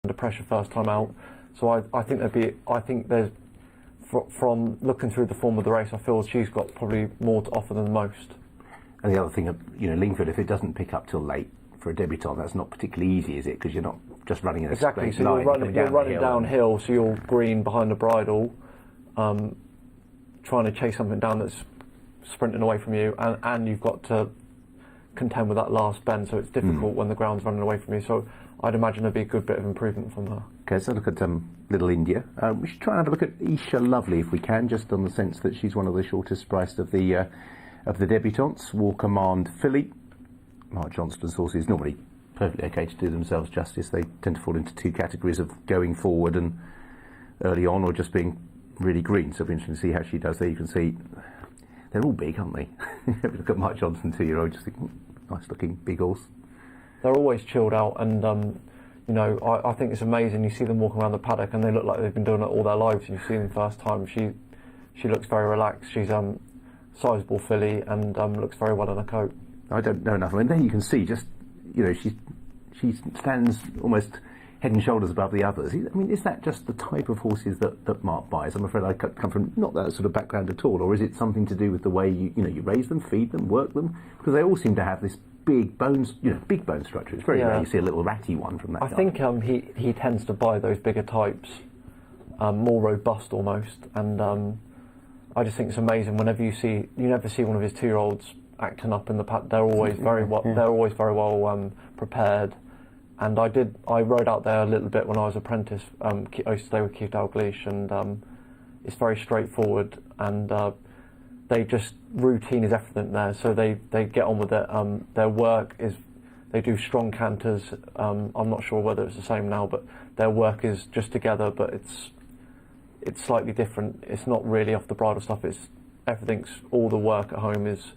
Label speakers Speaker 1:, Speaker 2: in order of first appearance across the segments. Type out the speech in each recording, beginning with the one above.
Speaker 1: under pressure first time out. So I think there's, from looking through the form of the race, I feel she's got probably more to offer than most.
Speaker 2: And the other thing, Lingford, if it doesn't pick up till late for a debutant, that's not particularly easy, is it? Because you're not just running in a
Speaker 1: exactly.
Speaker 2: straight line.
Speaker 1: You're running downhill, so you're green behind the bridle, trying to chase something down that's sprinting away from you, and you've got to contend with that last bend, so it's difficult when the ground's running away from you. So I'd imagine there'd be a good bit of improvement from her.
Speaker 2: Okay, so look at Little India. We should try and have a look at Isha Lovely if we can, just on the sense that she's one of the shortest priced of the debutantes. War Command Filly. Mark Johnston's horses normally perfectly okay to do themselves justice. They tend to fall into two categories of going forward and early on, or just being really green. So it'll be interesting to see how she does there. You can see they're all big, aren't they? Look at Mark Johnston, 2-year-old, just think, nice looking big horse. They're
Speaker 1: always chilled out, and I think it's amazing. You see them walking around the paddock, and they look like they've been doing it all their lives. You see them first time. She looks very relaxed. She's sizable filly and looks very well in her coat.
Speaker 2: I don't know enough. I mean, there you can see just she stands almost head and shoulders above the others. I mean, is that just the type of horses that Mark buys? I'm afraid I come from not that sort of background at all, or is it something to do with the way you raise them, feed them, work them? Because they all seem to have this big bones, big bone structure. It's very rare you see a little ratty one from that.
Speaker 1: I think he tends to buy those bigger types, more robust almost, and I just think it's amazing. Whenever you never see one of his 2-year-olds acting up in the paddock. They're always very well. They're always very well prepared. And I rode out there a little bit when I was apprentice. I used to stay with Keith Dalglish, and it's very straightforward, and they just, routine is everything there, so they get on with it. Their work is, they do strong canters. I'm not sure whether it's the same now, but their work is just together, but it's slightly different. It's not really off the bridle stuff. It's everything's, all the work at home is,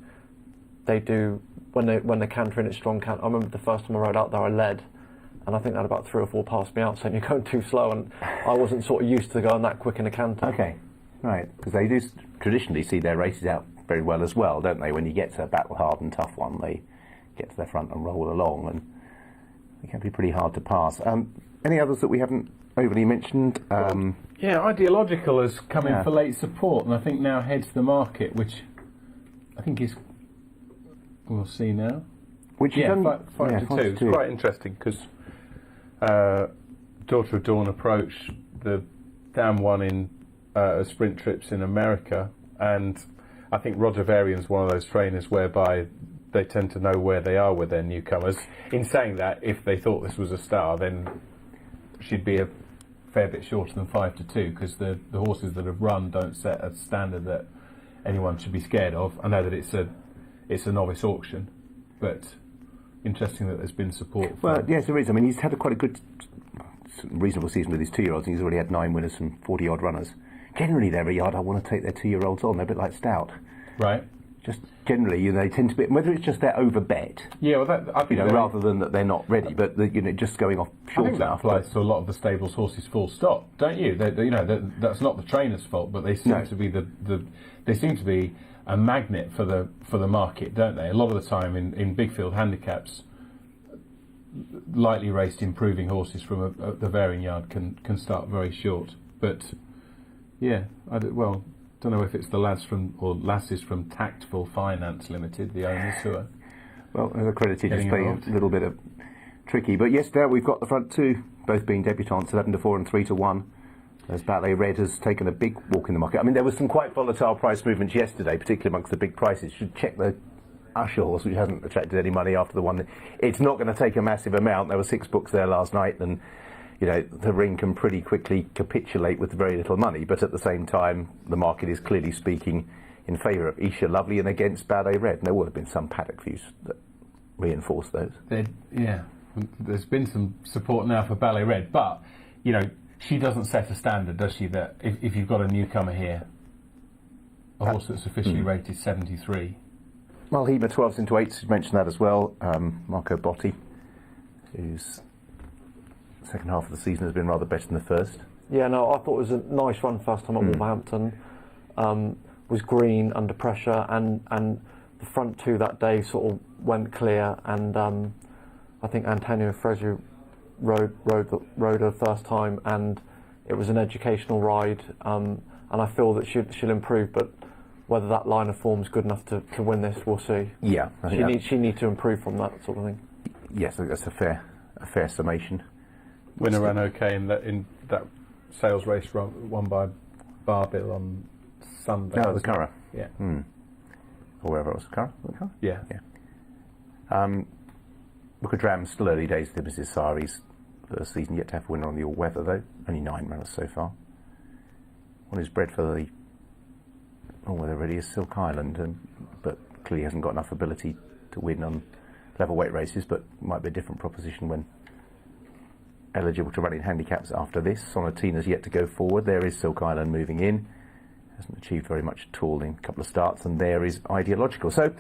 Speaker 1: they do, when they're cantering, it's strong canter. I remember the first time I rode out there, I led, and I think that about 3 or 4 passed me out, saying you're going too slow, and I wasn't sort of used to going that quick in a canter.
Speaker 2: Okay, right, because they do traditionally see their races out very well as well, don't they? When you get to a battle hard and tough one, they get to their front and roll along, and they can be pretty hard to pass. Any others that we haven't overly mentioned?
Speaker 3: Yeah, Ideological has come in for late support, and I think now heads the market, which I think is, we'll see now.
Speaker 2: Which
Speaker 3: 5 to 2. It's quite interesting because Daughter of Dawn Approach, the Dan won in sprint trips in America, and I think Roger Varian's one of those trainers whereby they tend to know where they are with their newcomers. In saying that, if they thought this was a star, then she'd be a fair bit shorter than 5 to 2, because the horses that have run don't set a standard that anyone should be scared of. I know that it's a novice auction, but interesting that there's been support.
Speaker 2: Well, yes, there is. I mean, he's had quite a good, reasonable season with his 2-year-olds, and he's already had 9 winners from 40-odd runners. Generally, they're a yard I want to take their 2-year-olds on. They're a bit like Stout.
Speaker 3: Right.
Speaker 2: Just generally, they tend to be, whether it's just they're over bet.
Speaker 3: Yeah, well, I think
Speaker 2: rather than that they're not ready, but just going off short enough.
Speaker 3: I think that applies to a lot of the stables' horses, full stop, don't you? That's not the trainer's fault, but they seem to be they seem to be a magnet for the market, don't they? A lot of the time in big field handicaps, lightly raced improving horses from the varying yard can start very short. But yeah, don't know if it's the lasses from Tactful Finance Limited, the owners who are
Speaker 2: accredited, just playing a little bit of tricky. But yes, there we've got the front two, both being debutants, 11 to 4 and 3 to 1. As Ballet Red has taken a big walk in the market. I mean, there was some quite volatile price movements yesterday, particularly amongst the big prices. You should check the Usher horse, which hasn't attracted any money after the one. It's not going to take a massive amount. There were 6 books there last night, and the ring can pretty quickly capitulate with very little money. But at the same time, the market is clearly speaking in favour of Isha Lovely and against Ballet Red. And there would have been some paddock views that reinforce those.
Speaker 3: There's been some support now for Ballet Red, but she doesn't set a standard, does she? That if you've got a newcomer here, a horse that's officially rated 73.
Speaker 2: Well, Hema 12s into 8s, you mentioned that as well. Marco Botti, whose second half of the season has been rather better than the first.
Speaker 1: Yeah, no, I thought it was a nice run first time at Wolverhampton. Was green under pressure, and the front two that day sort of went clear, and I think Antonio Fresu rode her first time, and it was an educational ride, and I feel that she'll improve, but whether that line of form's good enough to win this, we'll see.
Speaker 2: Yeah,
Speaker 1: she needs to improve from that sort of thing.
Speaker 2: Yes, I think that's a fair summation.
Speaker 3: Winner ran okay in that sales race won by Barbill on Sunday.
Speaker 2: No, the Cala.
Speaker 3: Yeah.
Speaker 2: Or wherever it was. Cala?
Speaker 3: Yeah.
Speaker 2: Bukadram, still early days to Mrs. Sari's first season, yet to have a winner on the all-weather though. Only 9 runners so far. One who's bred for the all-weather really is Silk Island, but clearly hasn't got enough ability to win on level weight races, but might be a different proposition when eligible to run in handicaps after this. Sonatina's yet to go forward. There is Silk Island moving in. Hasn't achieved very much at all in a couple of starts, and there is Ideological. So,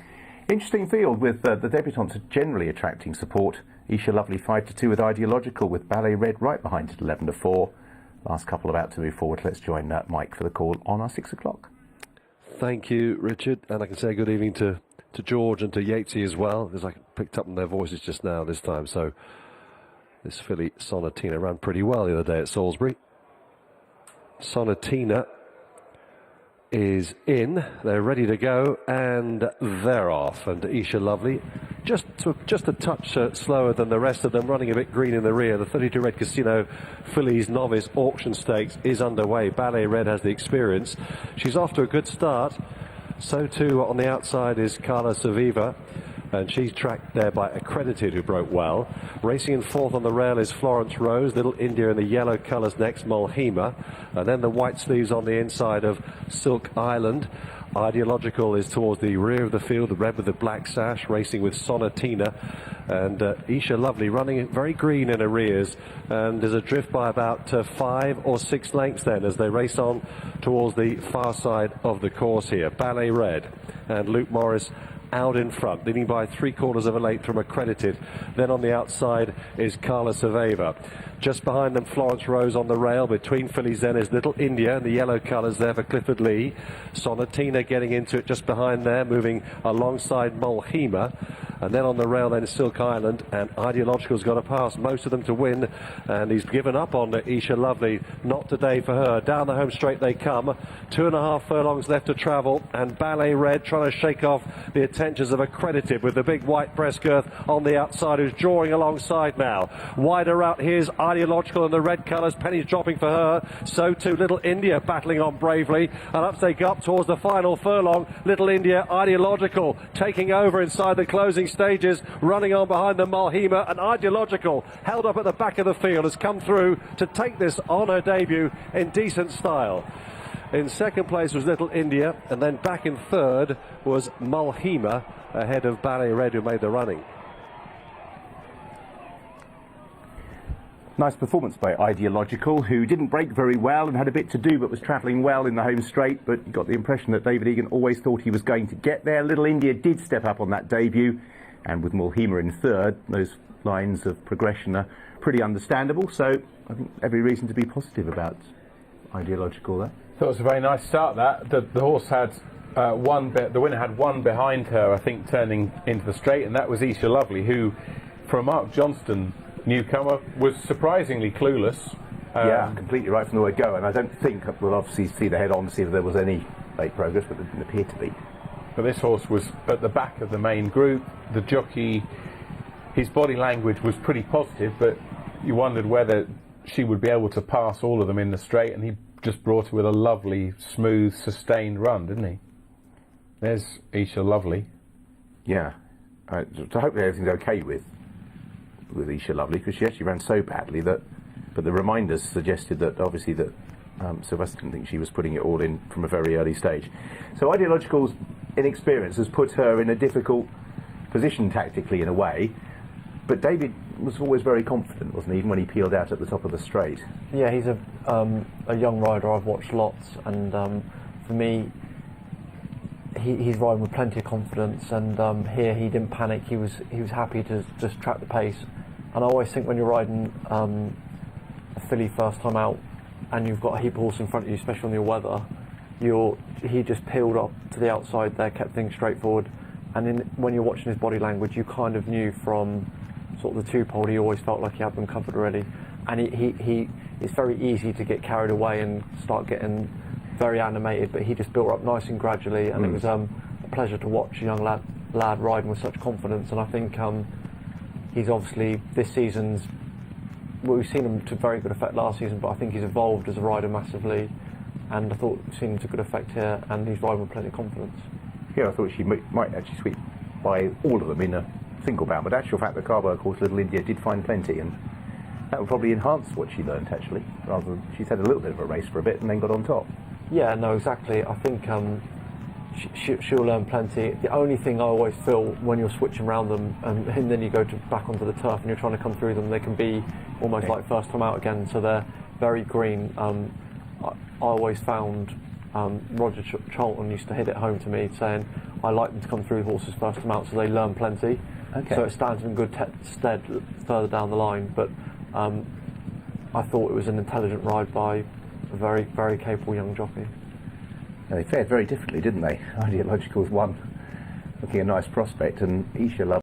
Speaker 2: interesting field with the debutantes generally attracting support. Isha Lovely 5-2 with Ideological, with Ballet Red right behind at 11-4. Last couple about to move forward. Let's join Mike for the call on our 6 o'clock.
Speaker 4: Thank you, Richard, and I can say good evening to George and to Yatesy as well, because I picked up on their voices just now this time. So this filly Sonatina ran pretty well the other day at Salisbury. Sonatina is in, they're ready to go, and they're off. And Isha Lovely, just a touch slower than the rest of them, running a bit green in the rear. The 32 Red Casino Fillies Novice Auction Stakes is underway. Ballet Red has the experience. She's off to a good start. So too on the outside is Cala, and she's tracked there by Accredited, who broke well. Racing in fourth on the rail is Florence Rose, Little India in the yellow colours next, Mulhema, and then the white sleeves on the inside of Silk Island. Ideological is towards the rear of the field, the red with the black sash, racing with Sonatina, and Isha Lovely running very green in arrears, and there's a drift by about 5 or 6 lengths then as they race on towards the far side of the course here. Ballet Red and Luke Morris out in front, leading by 3/4 of a length from Accredited. Then on the outside is Cala Sveva. Just behind them, Florence Rose on the rail. Between fillies then is Little India, and the yellow colours there for Clifford Lee. Sonatina getting into it just behind there, moving alongside Mulhema. And then on the rail then is Silk Island, and Ideological's got to pass most of them to win, and he's given up on Isha Lovely. Not today for her. Down the home straight they come. 2.5 furlongs left to travel, and Ballet Red trying to shake off the attentions of Accredited with the big white breast girth on the outside, who's drawing alongside now. Wider out, here's Ideological in the red colours. Pennies dropping for her. So too Little India battling on bravely, and up they go up towards the final furlong. Little India, Ideological taking over inside the closing stages, running on behind the Mulhema, and Ideological held up at the back of the field has come through to take this on her debut in decent style. In second place was Little India, and then back in third was Mulhema, ahead of Ballet Red, who made the running.
Speaker 2: Nice performance by Ideological, who didn't break very well and had a bit to do, but was travelling well in the home straight. But you got the impression that David Egan always thought he was going to get there. Little India did step up on that debut, and with Mulhema in third, those lines of progression are pretty understandable. So I think every reason to be positive about Ideological there.
Speaker 3: Thought it was a very nice start. That the horse had the winner had one behind her, I think, turning into the straight, and that was Isha Lovely, who, for a Mark Johnston newcomer, was surprisingly clueless.
Speaker 2: Yeah, completely right from the word go, and I don't think we'll obviously see the head on to see if there was any late progress, but there didn't appear to be.
Speaker 3: But this horse was at the back of the main group. The jockey, his body language was pretty positive, but you wondered whether she would be able to pass all of them in the straight, and he just brought her with a lovely, smooth, sustained run, didn't he? There's Isha Lovely.
Speaker 2: Yeah, so hopefully everything's okay with Isha Lovely, because she actually ran so badly that, but the reminders suggested that obviously that Sylvester didn't think she was putting it all in from a very early stage. So Ideological's inexperience has put her in a difficult position tactically in a way, but David was always very confident, wasn't he, even when he peeled out at the top of the straight?
Speaker 1: Yeah, he's a young rider I've watched lots, and for me, he's riding with plenty of confidence, and here he didn't panic. He was happy to just track the pace. And I always think when you're riding a filly first time out and you've got a heap of horse in front of you, especially on your weather, he just peeled up to the outside there, kept things straightforward, and when you're watching his body language, you kind of knew from sort of the two-pole, he always felt like he had them covered already. And it's very easy to get carried away and start getting very animated, but he just built up nice and gradually, and it was a pleasure to watch a young lad riding with such confidence. And I think he's obviously, this season's, well, we've seen him to very good effect last season, but I think he's evolved as a rider massively, and I thought we've seen him to good effect here, and he's riding with plenty of confidence.
Speaker 2: Yeah, I thought she might actually sweep by all of them in a single bound, but actual fact, the Carbo, of course, Little India did find plenty, and that would probably enhance what she learnt, actually, rather than she's had a little bit of a race for a bit and then got on top.
Speaker 1: Yeah, no, exactly. I think she'll learn plenty. The only thing I always feel when you're switching around them and then you go back onto the turf and you're trying to come through them, they can be almost like first time out again, so they're very green. I always found Roger Charlton used to hit it home to me saying, I like them to come through horses first time out so they learn plenty. Okay. So it stands in good stead further down the line, but I thought it was an intelligent ride by a very, very capable young jockey.
Speaker 2: They fared very differently, didn't they? Ideological's one, looking a nice prospect, and Isha Love